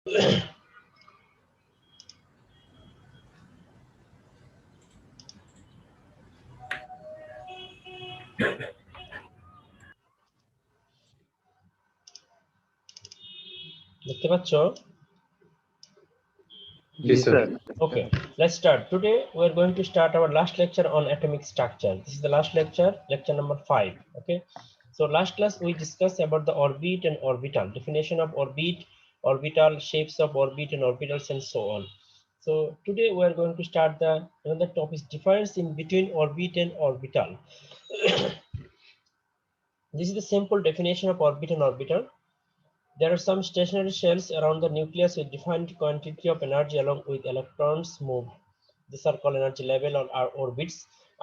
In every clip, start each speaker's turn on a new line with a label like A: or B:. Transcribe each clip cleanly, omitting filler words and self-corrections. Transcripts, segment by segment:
A: দেখতে পাচ্ছ?
B: Yes, sir.
A: Okay, let's start. Today we are going to start our last lecture on atomic structure. This is the last lecture, lecture number 5. Okay, so last class we discussed about the orbit and orbital, definition of orbit, orbital, shapes of orbit and orbitals, and so on. So today we are going to start the another topic, difference in between orbit and orbital. This is the simple definition of orbit and orbital. There are some stationary shells around the nucleus with defined quantity of energy along with electrons move. These are called energy level or our orbits.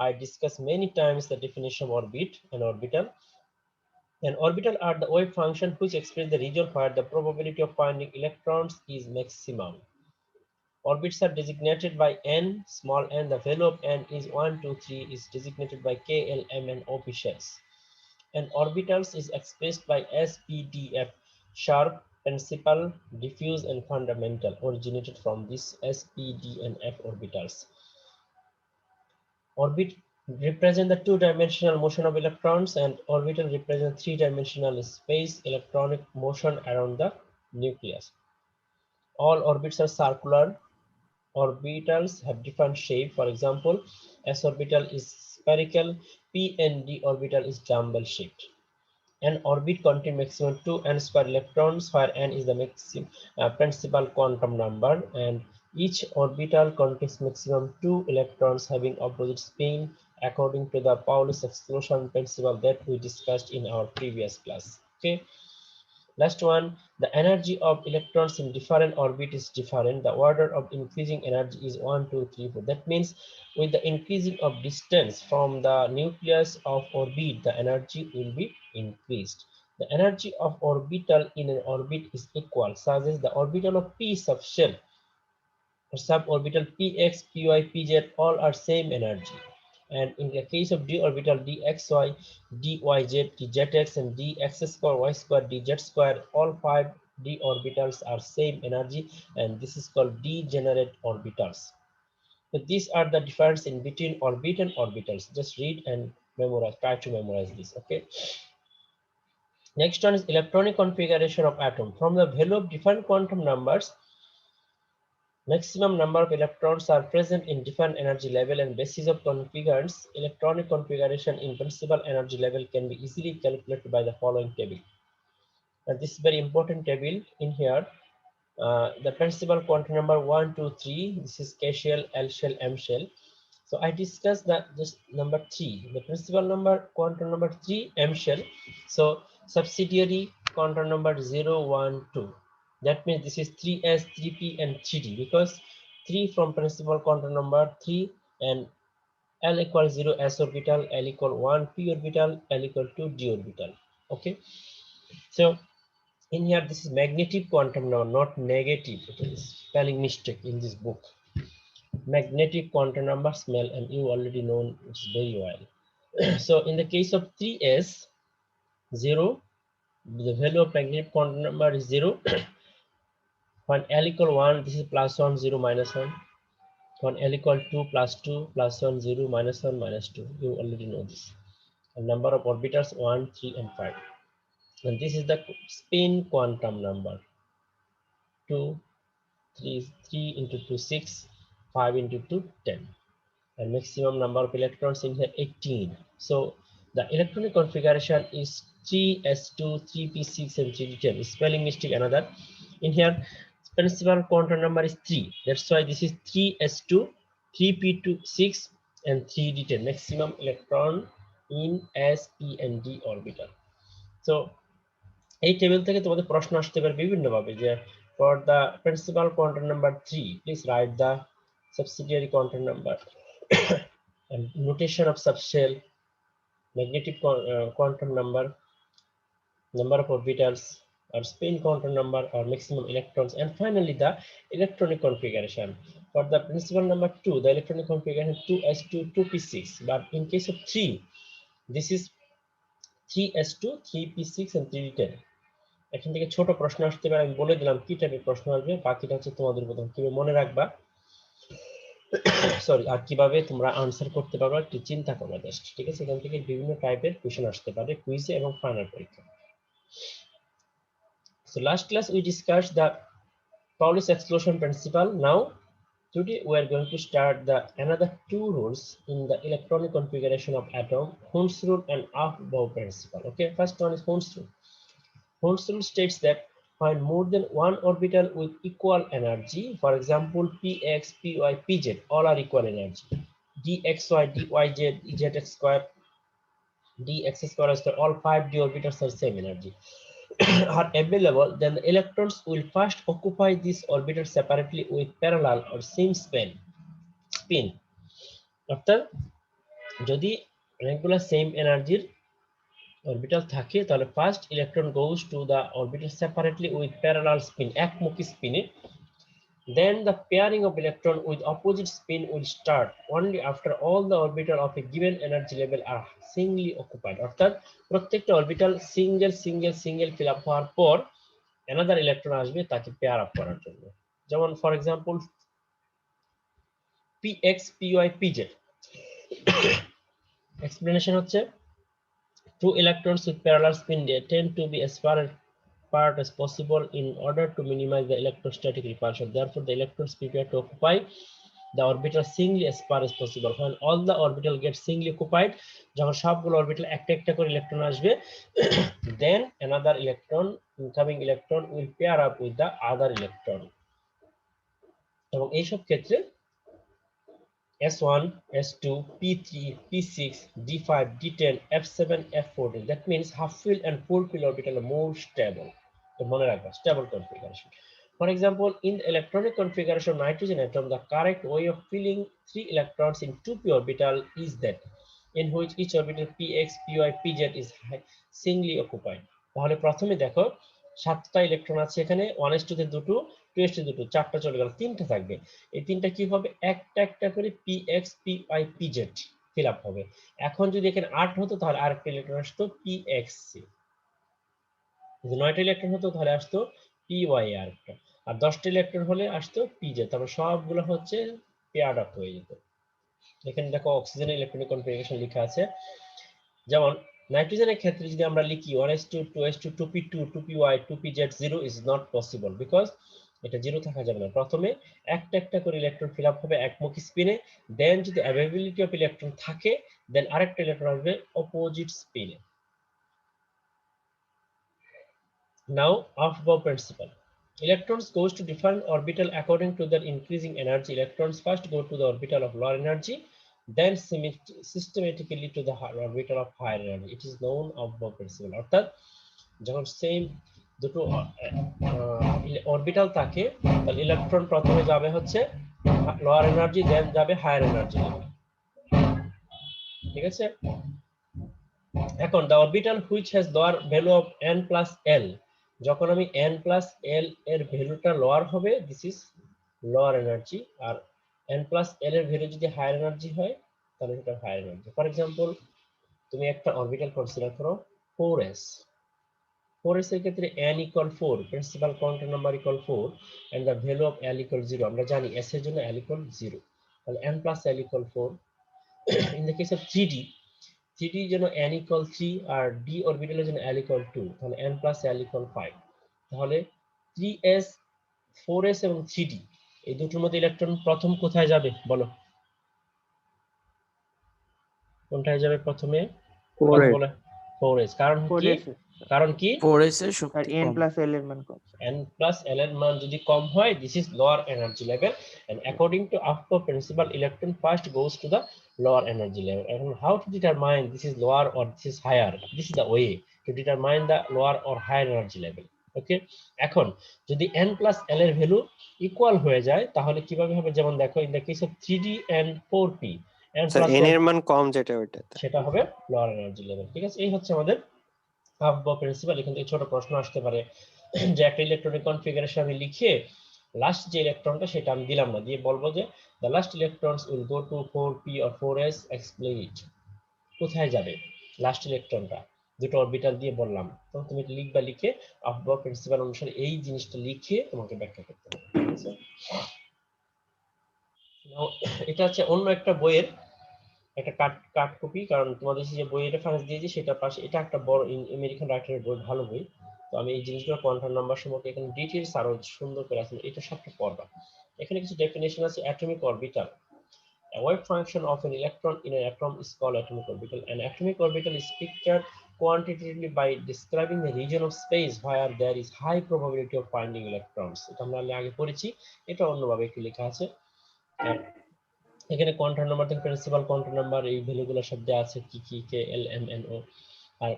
A: I discussed many times the definition of orbit and orbital. An orbital are the wave function which express the region where the probability of finding electrons is maximum. Orbits are designated by n, small n. The value of n is 1, 2, 3 is designated by k, l, m, and op shells. And orbitals is expressed by SPDF, sharp, principal, diffuse, and fundamental, originated from this SPD and F orbitals. Orbit represent the two-dimensional motion of electrons, and orbital represent three-dimensional space electronic motion around the nucleus. All orbits are circular. Orbitals have different shape. For example, S orbital is spherical, P and D orbital is dumbbell shaped. An orbit contains maximum 2n square electrons, where n is the maximum principal quantum number, and each orbital contains maximum 2 electrons having opposite spin according to the Pauli's exclusion principle that we discussed in our previous class. Okay. Last one, the energy of electrons in different orbit is different. The order of increasing energy is 1, 2, 3, 4. That means with the increasing of distance from the nucleus of orbit, the energy will be increased. The energy of orbital in an orbit is equal, such as the orbital of p subshell or suborbital px, py, pz all are same energy. And in the case of d orbital, dxy, dyz, dzx, and dx square, y square, dz square, all 5 d orbitals are same energy, and this is called degenerate orbitals. So these are the difference in between orbit and orbitals. Just read and memorize, try to memorize this. Okay. Next one is electronic configuration of atom. From the value of different quantum numbers, maximum number of electrons are present in different energy level, and basis of configurants, electronic configuration in principal energy level can be easily calculated by the following table. And this is very important table in here. The principal quantum number 1, 2, 3. This is K shell, L shell, M shell. So I discussed that just number 3, the principal number quantum number 3, M shell. So subsidiary quantum number 0, 1, 2. That means this is 3s, 3p, and 3d, because 3 from principal quantum number 3, and L equals 0 s orbital, L equal 1 p orbital, L equal 2 d orbital. Okay. So in here, this is magnetic quantum number, not negative. It is spelling mistake in this book. Magnetic quantum number smell, and you already know it's very well. So in the case of 3s, 0, the value of magnetic quantum number is 0. When L equal 1, this is plus 1, 0, minus 1. When L equal 2, plus 2, plus 1, 0, minus 1, minus 2. You already know this. And number of orbitals 1, 3, and 5. And this is the spin quantum number 2, 3 into 2, 6, 5 into 2, 10. And maximum number of electrons in here 18. So the electronic configuration is 3s2, 3p6, and 3d10. Spelling mistake another. In here, principal quantum number is 3. That's why this is 3s2, 3p2, 6, and 3d10. Maximum electron in s, p, and d orbital. So এই table থেকে তোমাদের প্রশ্ন আসতে পারে বিভিন্ন ভাবে, যে for the principal quantum number 3, please write the subsidiary quantum number and notation of subshell, magnetic quantum number, number of orbitals, or spin quantum number, or maximum electrons, and finally the electronic configuration. For the principal number 2, the electronic configuration 2s2, 2p6, but in case of 3, this is 3s2, 3p6, and 3d10. এখান থেকে ছোট প্রশ্ন আসতে পারে, আমি বলে দিলাম কি টাইপের প্রশ্ন আসবে, বাকিটা হচ্ছে তোমাদের প্রথম কিভাবে মনে রাখবা সরি, আর কিভাবে তোমরা আনসার করতে পারবা একটু চিন্তা করবা জাস্ট, ঠিক আছে? এখান থেকে বিভিন্ন টাইপের কোশ্চেন আসতে পারে কুইজে এবং ফাইনাল পরীক্ষা। So last class we discussed the Pauli's exclusion principle. Now today we are going to start the another two rules in the electronic configuration of atom, Hund's rule and Aufbau principle. Okay, first one is Hund's rule. Hund's rule states that when more than one orbital with equal energy, for example px, py, pz, all are equal energy, dxy, dyz, zx square, dx square, all 5d orbitals are same energy are available, then the electrons will first occupy this orbital separately with parallel or same spin. অর্থাৎ যদি অনেকগুলো same এনার্জির orbital থাকে তাহলে first electron goes to the orbital separately with parallel spin, একমুখী স্পিনে। Then the pairing of electron with opposite spin will start only after all the orbital of a given energy level are singly occupied. অর্থাৎ প্রত্যেকটা orbital single fill up হওয়ার পর another electron আসবে তাকে pair up করার জন্য। যেমন for example px, py, pz, explanation হচ্ছে two electrons with parallel spin they tend to be as far apart as possible in order to minimize the electrostatic repulsion. Therefore, the electrons prepare to occupy the orbital singly as far as possible. When all the orbital get singly occupied, যখন সবগুলো orbital একটা একটা করে electron আসবে, then another electron, incoming electron, will pair up with the other electron. এবং এইসব ক্ষেত্রে S1, S2, P3, P6, D5, D10, F7, F14. That means half fill and full fill orbital are more stable. So, stable configuration. For example, in the electronic configuration of nitrogen atom, the correct way of filling 3 electrons in 2p orbital is that in which each orbital px, py, pz is singly occupied. তাহলে প্রথমে দেখো 7টা electron আছে এখানে, 1s2 তে দুটো, 2s2 দুটো, 4টা চলে গেল, 3টা থাকবে। এই 3টা কি হবে, একটা একটা করে px, py, pz fill up হবে। এখন যদি এখানে 8 হতো তাহলে আরেকটা ইলেকট্রন আসতো pxc, যদি 9টা ইলেকট্রন হতো তাহলে আসতো py আরেকটা, আর 10টা ইলেকট্রন হলে আসতো pz। তারপর সবগুলো হচ্ছে পেয়ার্ড আপ হয়ে যেত। এখানে দেখো অক্সিজেনের ইলেকট্রনিক কনফিগারেশন লেখা আছে। যেমন নাইট্রোজেনের ক্ষেত্রে যদি আমরা লিখি 1s2, 2s2, 2p2, 2py, 2pz, 0 is not possible because এটা 0 থাকা যাবে না। প্রথমে একটা একটা করে ইলেকট্রন ফিল আপ হবে একমুখী স্পিনে, দেন যদি অ্যাভেলেবিলিটি অফ ইলেকট্রন থাকে দেন আরেকটা ইলেকট্রন আসবে opposite স্পিনে। Now, Aufbau principle. Electrons goes to different orbital according to their increasing energy. Electrons first go to the orbital of lower energy, then systematically to the orbital of higher energy. It is known Aufbau principle. অর্থাৎ যখন same দুটো orbital থাকে তাহলে electron প্রথমে যাবে হচ্ছে lower energy, দেন যাবে higher energy level, ঠিক আছে? এখন the orbital which has lower value of n plus l, যখন আমি n plus l এর ভ্যালুটা লোয়ার হবে দিস ইজ লোয়ার এনার্জি, আর n plus l এর ভ্যালু যদি হায়ার এনার্জি হয় তাহলে সেটা হায়ার এনার্জি। ফর এক্সাম্পল তুমি একটা অরবিটাল কনসিডার করো 4s, 4s এর ক্ষেত্রে n equal 4, principal quantum number equal 4 and the value of l equal 0, আমরা জানি s এর জন্য l equal 0, তাহলে n plus l equal 4. in the case of 3d, 3d জন্য n equal 3 আর d অরবিটালের জন্য l equal 2, তাহলে n plus l equal 5, তাহলে 3s, 4s এবং 3d এই দুটোর মধ্যে ইলেকট্রন প্রথম কোথায় যাবে বলো, কোনটায় যাবে প্রথমে? কথা বলে 4s, কারণ কি? কারণ কি
B: 4s এর শক্তি
C: n
B: কম,
C: plus l এর মান কম।
A: n plus l এর মান যদি কম হয় this is lower energy level, and according to Aufbau principle electron first goes to the lower energy level. And how to determine this is lower or this is higher? This is the way to determine the lower or higher energy level. Okay, এখন যদি n plus l এর value equal হয়ে যায় তাহলে কিভাবে হবে, যেমন দেখো in the case of 3d and 4p, n plus
D: n এর মান কম যেটা ওইটাতে
A: সেটা হবে lower energy level, ঠিক আছে? এই হচ্ছে আমাদের Aufbau principle। এখান থেকে ছোট প্রশ্ন আসতে পারে যে একটা ইলেকট্রনিক কনফিগারেশন আমি লিখে লাস্ট যে ইলেকট্রনটা সেটা আমি দিলাম না, দিয়ে বলবো যে the last electrons will go to 4p or 4s, explain it, কোথায় যাবে লাস্ট ইলেকট্রনটা? দুটো অরবিটাল দিয়ে বললাম, তো তুমি লিখবা, লিখে আফবাও প্রিন্সিপাল অনুসারে এই জিনিসটা লিখে তোমাকে ব্যাখ্যা করতে হবে, ঠিক আছে? এটা হচ্ছে অন্য একটা বইয়ের একটা কাট কপি, কারণ তোমাদের যে বইয়ের রেফারেন্স দিয়েছি সেটার পাশে এটা একটা বড় আমেরিকান রাইটারের বই, ভালো বই। তো আমি এই জিনিসগুলো কোয়ান্টাম নাম্বার সম্পর্কে এখানে ডিটেইলস আরো সুন্দর করে আছে, এটা সবটা পড়বা। এখানে কিছু ডেফিনেশন আছে। Atomic orbital, a wave function of an electron in an atom is called atomic orbital. An atomic orbital is pictured quantitatively by describing the region of space where there is high probability of finding electrons. এটা আমরা আগে পড়েছি, এটা অন্যভাবে একটু লেখা আছে। এখানে কোয়ান্টাম নাম্বার থেকে প্রিন্সিপাল কোয়ান্টাম নাম্বার এই ভ্যালুগুলো সব দেওয়া আছে, কি কি, কে, এল, এম, এন, ও। আর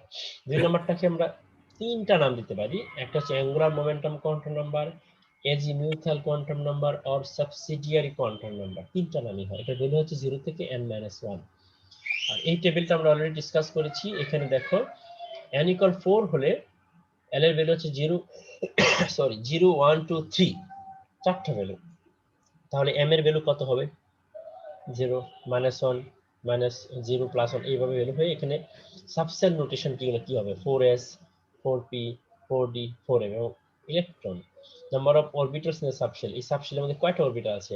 A: দুই নাম্বারটাকে আমরা তিনটা নাম দিতে পারি, একটা হচ্ছে angular momentum quantum number, azimuthal quantum number, or subsidiary quantum number. তিনটা নামই হয়। এটা ভ্যালু হচ্ছে 0 থেকে n-1। আর এই টেবিলটা আমরা অলরেডি ডিসকাস করেছি। এখানে দেখো n = 4 হলে l এর ভ্যালু হচ্ছে 0 1 2 3, চারটা ভ্যালু। তাহলে m এর ভ্যালু কত হবে? 0 -1 -0 +1 এইভাবে ভ্যালু হয়ে এখানে সাবসেল নোটেশন কি হবে? 4s 4p 4d 4m। এবং electron number of orbitals in subshell, এই সাবশেলের মধ্যে কয়টা অরবিটাল আছে?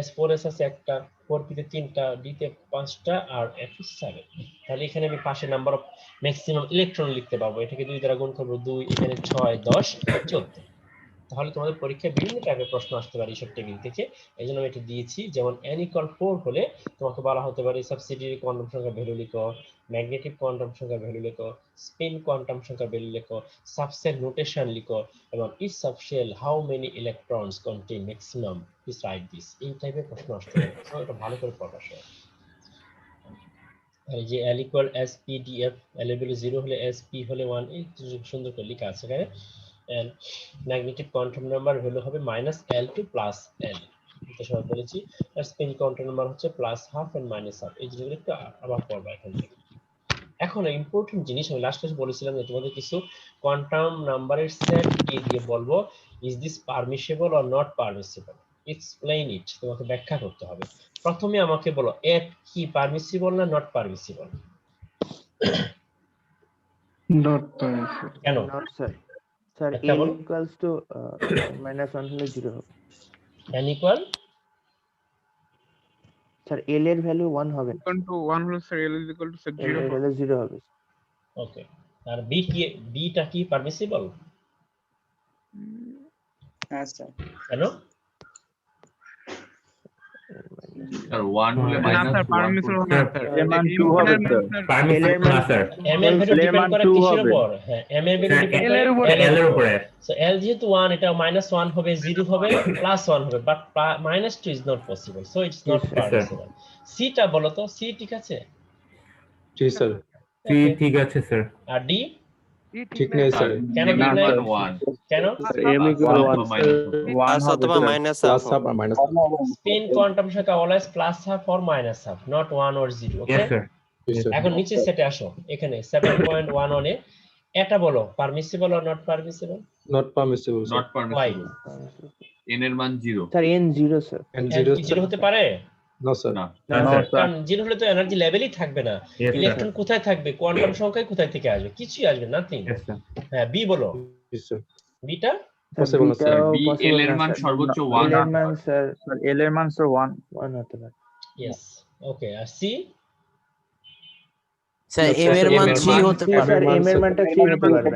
A: s4s আছে একটা, 4p তে 3টা, d তে 5টা, আর f 7। তাহলে এখানে আমি পাশে নাম্বার অফ ম্যাক্সিমাম ইলেকট্রন লিখতে পারবো, এটাকে 2 দ্বারা গুণ করব, 2, এখানে 6 10 14। তাহলে তোমাদের পরীক্ষায় বিভিন্ন টাইপের প্রশ্ন আসতে পারে এইসব টেবিল থেকে, এই জন্য আমি এটা দিয়েছি। যেমন n = 4 হলে তোমাকে বলা হতে পারে সাবসিডিয়ারি কোয়ান্টাম সংখ্যা ভ্যালু লিখো, ম্যাগনেটিক কোয়ান্টাম সংখ্যা ভ্যালু লিখো, স্পিন কোয়ান্টাম সংখ্যা ভ্যালু লিখো, সাবশেল নোটেশন লিখো, এবং each subshell how many electrons contain maximum, please write this. এই টাইপের প্রশ্ন আসতে পারে, সো এটা ভালো করে পড়া সবাই। আর এই যে l = SPDF, l এর ভ্যালু 0 হলে s, p হলে 1, এই সুন্দর করে লেখা আছে এখানে। and magnetic quantum number value হবে -l to +l, এটা সবাই বলেছি। আর স্পিন কোয়ান্টাম নাম্বার হচ্ছে +12 and -12। এই জিনিসগুলো একটু আবার পড়বা এখান থেকে। এখন ইম্পর্টেন্ট জিনিস আমি লাস্ট ক্লাসে বলেছিলাম যে তোমাদের কিছু কোয়ান্টাম নাম্বারের সেট দিয়ে বলবো, is this permissible or not permissible, explain ইট, তোমাকে ব্যাখ্যা করতে হবে। প্রথমে আমাকে বলো এট কি, পারমিসিবল না নট পারমিসিবল?
B: Not permissible.
A: কেন?
C: Not sir. Sir,
A: একটা
C: L
A: বলো।
C: equals to -1 হলে 0 হবে।
A: n equal
C: স্যার L এর ভ্যালু 1 হবে না।
B: Equal to 1 হলে sir L is equal to sir
C: L
B: 0
C: এর
B: হবে।
C: ভ্যালু 0 হবে।
A: ওকে। আর বি কি, বিটা কি পারমিসিবল?
D: হ্যাঁ স্যার।
A: কেন?
E: স্যার 1 হলে
B: না
E: মাইনাস
B: স্যার
E: 1
B: পারমিসিবল হবে না স্যার।
F: L এর মান 2 হবে স্যার।
C: L এর
F: পারমিসিবল
C: মান
F: না স্যার।
A: m এর ভ্যালু
F: L এর
A: ডিপেন্ড
F: মান
A: করে
F: 2
A: কিসের
F: হবে।
A: উপর? হ্যাঁ, m এর ভ্যালু ডিপেন্ড
B: L
A: করে
B: এর উপর।
A: l এর
F: L এর
A: উপর।
F: উপরে।
A: সো l যেহেতু 1, এটা -1 হবে, 0 হবে, +1 হবে, but -2 is not possible, so it's not
C: Yes, sir.
A: Permissible. C টা বলো তো, সি ঠিক আছে?
G: জি স্যার।
F: সি ঠিক আছে স্যার।
A: আর ডি
G: ঠিক নেই স্যার।
A: কেন
E: m
A: ঠিক নাই?
E: equal 1
A: কেন?
F: M equal 1 1
H: প্লাস
F: হবে
H: অথবা
F: স্যার।
H: মাইনাস
G: প্লাস হাফ আর মাইনাস হাফ।
A: স্পিন কোয়ান্টাম সংখ্যা always +12 or -12, not 1 or 0, okay?
F: Yes sir.
G: জি স্যার।
A: এখন নিচে সেটে আসো, এখানে 7.11 এ এটা বলো permissible or not permissible?
G: Not permissible sir.
E: Not permissible n এর মান 0
C: sir N 0 sir.
G: And
A: n
G: 0
A: কি 0 হতে পারে?
G: No sir.
E: না
F: না স্যার।
A: কারণ 0 হলে তো এনার্জি লেভেলই থাকবে না,
F: Yes, sir.
A: ইলেকট্রন কোথায় থাকবে, কোয়ান্টাম সংখ্যায় কোথায় থেকে আসবে? কিছুই আসবে, নাথিং।
F: Yes sir.
A: হ্যাঁ, বি বলো,
G: জি স্যার।
A: বিটা
G: Possible না স্যার।
E: b l এর মান সর্বোচ্চ 1
C: L এর মান স্যার
F: স্যার L এর মান স্যার 1
C: 1 হতে পারে।
A: ইয়েস, ওকে। আর সি?
H: স্যার এম এর মান 3 হতে
C: স্যার
H: পারে।
C: M এর মানটা 3 হতে পারবে না।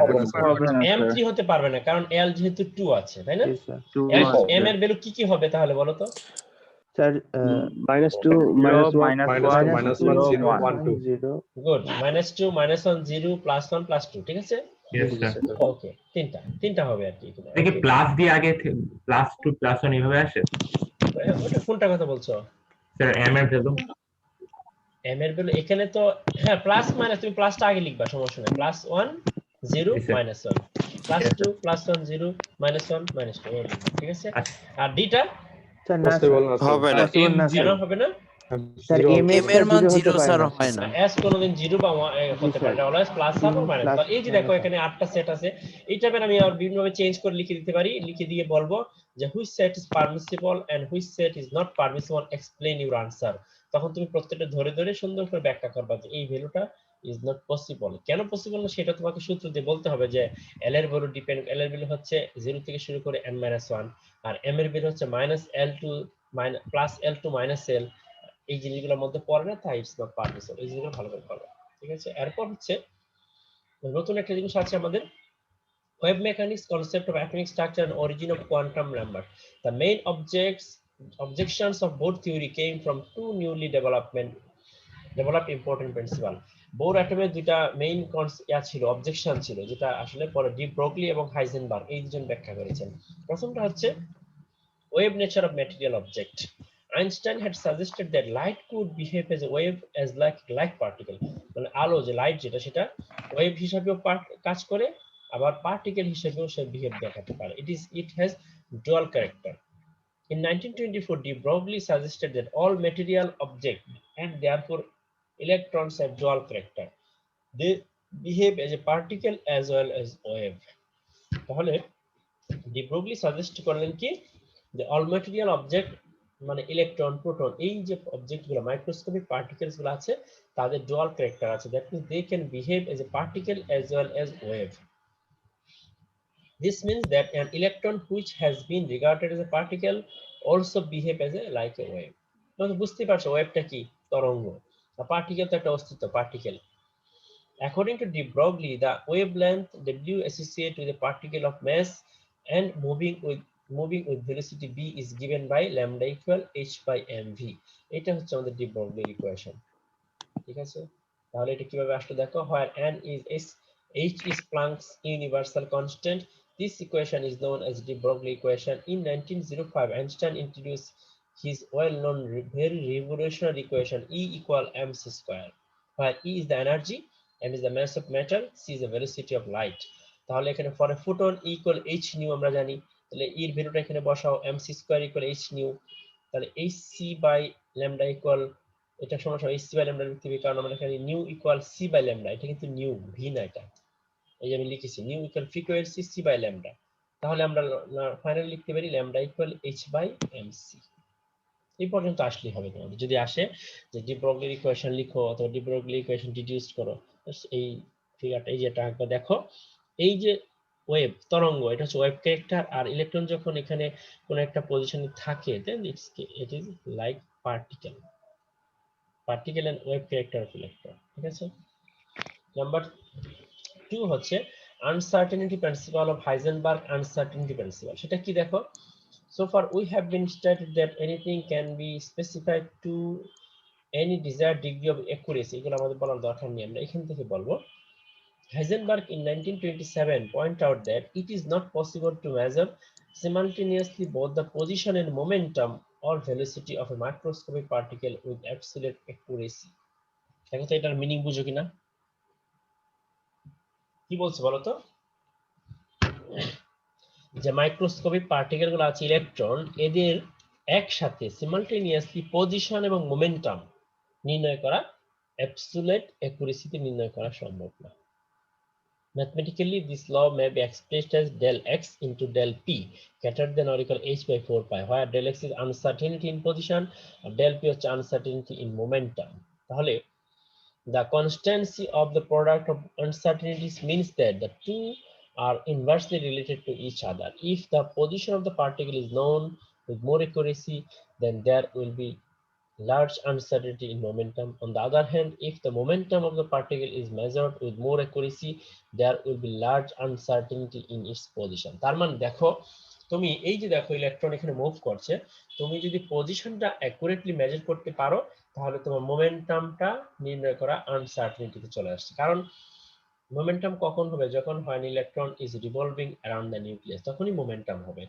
F: হবে না
A: m
F: স্যার।
A: 3 হতে পারবে না, কারণ l যেহেতু 2 আছে, তাই না?
C: Yes, sir.
F: 2
A: m এর ভ্যালু কি হবে তাহলে বলো তো?
C: Sir
F: -2 -1
G: -1 0 1 2
C: 0
A: good. -2 -1 0 +1 +2, ঠিক আছে?
F: Yes sir.
A: ওকে, তিনটা হবে আর কি।
F: দেখি প্লাস দিয়ে আগে +2 +1 এইভাবে আসে
A: ওটা কোনটা কথা বলছো?
F: স্যার। M এর ভ্যালু
A: m এর ভ্যালু এখানে তো, হ্যাঁ, প্লাস মাইনাস, তুমি প্লাসটা আগে লিখবা, সমস্যা নেই। +1 0
F: Yes, sir.
A: -1, +2 +1 0 -1 -2, ঠিক আছে? আর ডিটা
C: স্যার না
G: পসিবল না স্যার।
H: হবে না।
C: possible না
A: কেন
C: স্যার।
A: হবে না?
C: স্যার
G: Zero
C: M
H: এম এর মান 0
C: হতে
H: স্যার
C: পারে না।
H: হয় না।
A: s কোনোদিন 0 বা 1 হতে পারে, অলওয়েজ প্লাস হবে মাইনাস।
C: Plus,
A: এই যে দেখো
C: minus
A: এখানে 8টা সেট আছে, এই টাইপের আমি আর বিভিন্ন ভাবে চেঞ্জ করে লিখে দিতে পারি, লিখে দিয়ে বলবো যে which set is permissible and which set is not permissible, explain your answer. তখন তুমি প্রত্যেকটা ধরে ধরে সুন্দর করে ব্যাখ্যা করবা যে এই ভ্যালুটা ইজ নট পসিবল। কেন পসিবল না সেটা তোমাকে সূত্র দিয়ে বলতে হবে যে এল এর ভ্যালু ডিপেন্ড, এল এর ভ্যালু হচ্ছে 0 থেকে শুরু করে n-1, আর m এর ভ্যালু হচ্ছে -l to +l to -l। এই জিনিসগুলোর মধ্যে পড়ে না, তাই ইটস নট পার্টিসিপল। এই জিনিসগুলো ভালো করে পড়ো, ঠিক আছে? এরপর হচ্ছে নতুন একটা জিনিস আছে আমাদের, wave mechanics concept of atomic structure and origin of quantum number. The main objections of both theory came from two newly developed important principle. Bohr অ্যাটমের দুইটা মেইন ছিল, অবজেকশন ছিল, যেটা আসলে পরে ডি ব্রগলি এবং হাইজেনবার্গ এই দুজন ব্যাখ্যা করেছেন। প্রথমটা হচ্ছে wave nature of material object. Einstein had suggested that light could behave as a wave as like particle. মানে আলো যে লাইট যেটা সেটা ওয়েভ হিসাবেও কাজ করে, আবার পার্টিকেল হিসেবেও সে বিহেভ দেখাতে পারে। It has dual character. In 1924, de Broglie suggested that all material objects and therefore electrons have dual character. They behave as a particle as well as wave. তাহলে de Broglie suggest করলেন কি যে all material object মানে electron, proton, এই যে অবজেক্টগুলো microscopic particles গুলো আছে তাদের ডুয়াল ক্যারেক্টার আছে। That means they can behave as a particle as well as wave. This means that an electron which has been regarded as a particle also behave as a like a wave. তোমরা বুঝতে পারছো ওয়েভটা কি? তরঙ্গ। আর particle তো একটা অস্তিত্ব, particle. According to de Broglie, the wavelength W associated with a particle of mass and moving with velocity b is given by lambda equal h by mv. এটা হচ্ছে আমাদের de Broglie equation, ঠিক আছে? তাহলে এটা কিভাবে আসলে দেখো, where n is h is Planck's universal constant. This equation is known as de Broglie equation. In 1905, Einstein introduced his well-known very revolutionary equation E equal mc square, where E is the energy, m is the mass of matter, c is the velocity of light. তাহলে এখানে for a photon E equal h nu আমরা জানি, তাহলে E এর ভ্যালুটা এখানে বসাও, mc square equal h nu, তাহলে hc by lambda equal, এটা সমস্যা hc by lambda লিখতে হবে কারণ আমরা এখানে new equal c by lambda, এটা কিন্তু নিউ ভি না, এটা এই যে আমি লিখেছি new equal frequency c by lambda। তাহলে আমরা ফাইনালি লিখতে পারি lambda equal h by mc। এই পর্যন্ত আসলেই হবে তোমাদের। যদি আসে যে ডি ব্রগলি ইকুয়েশন লিখো অথবা ডি ব্রগলি ইকুয়েশন ডিডিউস করো, এই ফিগারটা এই যেটা একবার দেখো, এই যে ওয়েভ তরঙ্গ এটা হচ্ছে ওয়েভ ক্যারেক্টার, আর ইলেকট্রন যখন এখানে কোন একটা পজিশনে থাকে then it is like particle and wave character of electron, ঠিক আছে? নাম্বার 2 হচ্ছে uncertainty principle of Heisenberg uncertainty principle। সেটা কি দেখো, so far we have been stated that anything can be specified to any desired degree of accuracy, এগুলো আমাদের বলার দরকার নেই, আমরা এখান থেকে বলবো। Heisenberg in 1927 point out that it is not possible to measure simultaneously both the position and momentum or velocity of a microscopic particle with absolute accuracy. দেখো তো এটার মিনিং বুঝো কিনা, কি বলছে বলো তো? যে মাইক্রোস্কোপিক পার্টিকেল গুলো আছে ইলেকট্রন, এদের একসাথে সিমালটেনিয়াসলি পজিশন এবং মোমেন্টাম নির্ণয় করা অ্যাবসোলিউট অ্যাকুরেসিতে নির্ণয় করা সম্ভব না। Mathematically, this law may be expressed as del x into del p greater than or equal h by 4 pi, where del x is uncertainty in position or del p হচ্ছে uncertainty in momentum. তাহলে the constancy of the product of uncertainties means that the two are inversely related to each other. If the position of the particle is known with more accuracy, then there will be large uncertainty in momentum. On the other hand, if the momentum of the particle is measured with more accuracy, there will be large uncertainty in its position. তার মানে দেখো, তুমি এই যে দেখো electron এখানে move করছে, তুমি যদি পজিশনটা অ্যাকুরেটলি মেজার করতে পারো তাহলে তোমার মোমেন্টামটা নির্ণয় করা আনসার্টেনিটিতে চলে আসছে। কারণ মোমেন্টাম কখন হবে? যখন হয় electron is revolving around the nucleus, তখনই মোমেন্টাম হবে।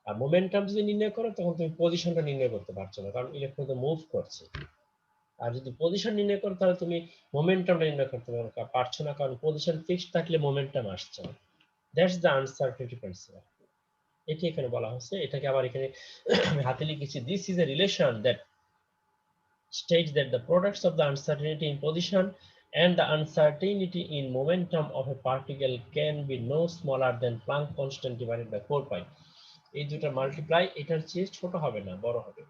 A: আর মোমেন্টাম যদি নির্ণয় করো তখন তুমি পজিশনটা নির্ণয় করতে পারছো না, কারণ ইলেকট্রন তো মুভ করছে। আর যদি পজিশন নির্ণয় করো তাহলে তুমি মোমেন্টামটা নির্ণয় করতে পারছো না, কারণ পজিশন ফিক্সড থাকলে মোমেন্টাম আসছে না। That's the uncertainty principal. এটি এখানে বলা হচ্ছে, এটাকে আবার এখানে আমি হাতে লিখেছি, this is a relation that states that the products of the uncertainty in position and the uncertainty in momentum of a particle can be no smaller than Planck constant divided by 4 pi. এই দুটো multiply এটার চেয়ে ছোট হবে না, বড় হবে।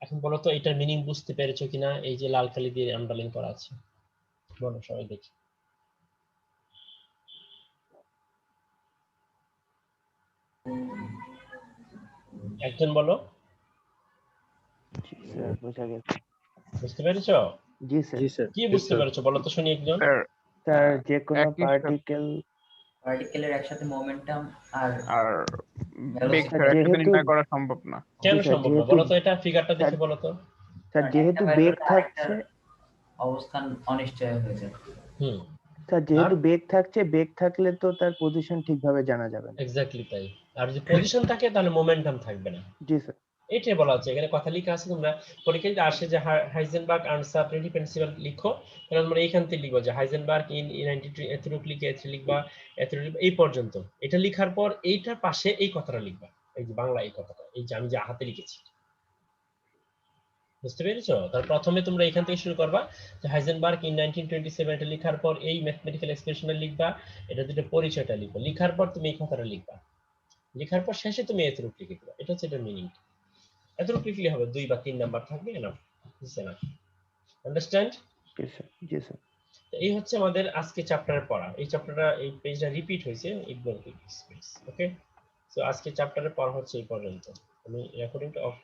A: এখন বলো তো এটার মিনিং বুঝতে পেরেছো কিনা? এই যে লাল কালি দিয়ে আন্ডারলাইন করা আছে, বলো সবাই দেখি। একজন বলো।
C: জি স্যার, বোঝা গেছে।
A: বুঝতে পেরেছো?
C: জি স্যার।
G: জি স্যার।
A: কি বুঝতে পেরেছো বলো তো শুনি একজন।
B: স্যার
C: স্যার যে কোনো
B: একই
D: পার্টিকেলের একসাথে মোমেন্টাম আর
B: আর বেগ
D: velocity
B: স্যার একসাথে
C: যেহেতু
B: নির্ণয় করা সম্ভব না।
A: কেন
C: জি স্যার,
A: সম্ভব না
C: যেহেতু
A: বলো তো, এটা ফিগারটা দেখে বলো তো।
C: স্যার
D: একটা
C: যেহেতু
D: বাইর
C: বেগ
D: করলে
C: থাকছে,
D: আরেকটার অবস্থান অনিশ্চয় হয়ে যায়।
A: হুম,
C: স্যার যেহেতু বেগ থাকছে, বেগ থাকলে তো তার পজিশন ঠিকভাবে জানা যাবে না।
A: এক্স্যাক্টলি তাই। আর যদি পজিশন থাকে তাহলে মোমেন্টাম থাকবে না।
C: জি স্যার।
A: এটাই বলা হচ্ছে, এখানে কথা লেখা আছে, তোমরা পরীক্ষায় আসে যে হাইজেনবার্গ আনসার্টেনিটি প্রিন্সিপাল লিখো, তাহলে তোমরা এইখান থেকে লিখবো যে হাইজেনবার্গ ইন 92 এতটুকু লিখে এত লিখবা, এতটুকু এই পর্যন্ত। এটা লেখার পর এইটার পাশে এই কথাটা লিখবা, এই যে বাংলা এই কথাটা, এই যে আমি যে হাতে লিখেছি। বুঝতে পেরেছো? তার প্রথমে তোমরা এখান থেকে শুরু করবা যে হাইজেনবার্গ ইন 1927, এটা লেখার পর এই ম্যাথমেটিক্যাল এক্সপ্রেশনটা লিখবা, এটা দুটো পরিচয়টা লিখবা, লেখার পর তুমি এই কথাটা লিখবা, লেখার পর শেষে তুমি এতটুকু লিখে দিবা। এটা হচ্ছে এটার মিনিং। এতটুকু লিখলে হবে, 2 বা 3 নাম্বার থাকবে, এনাফ। বুঝছেন? আন্ডারস্ট্যান্ড?
C: জি স্যার। জি স্যার।
A: এই হচ্ছে আমাদের আজকে চ্যাপ্টারের পড়া। এই চ্যাপ্টারটা, এই পেজটা রিপিট হয়েছে, ইগনোর দিস। ওকে, সো আজকে চ্যাপ্টারের পড়া হচ্ছে এই পর্যন্ত। আমি রেকর্ডিংটা অফ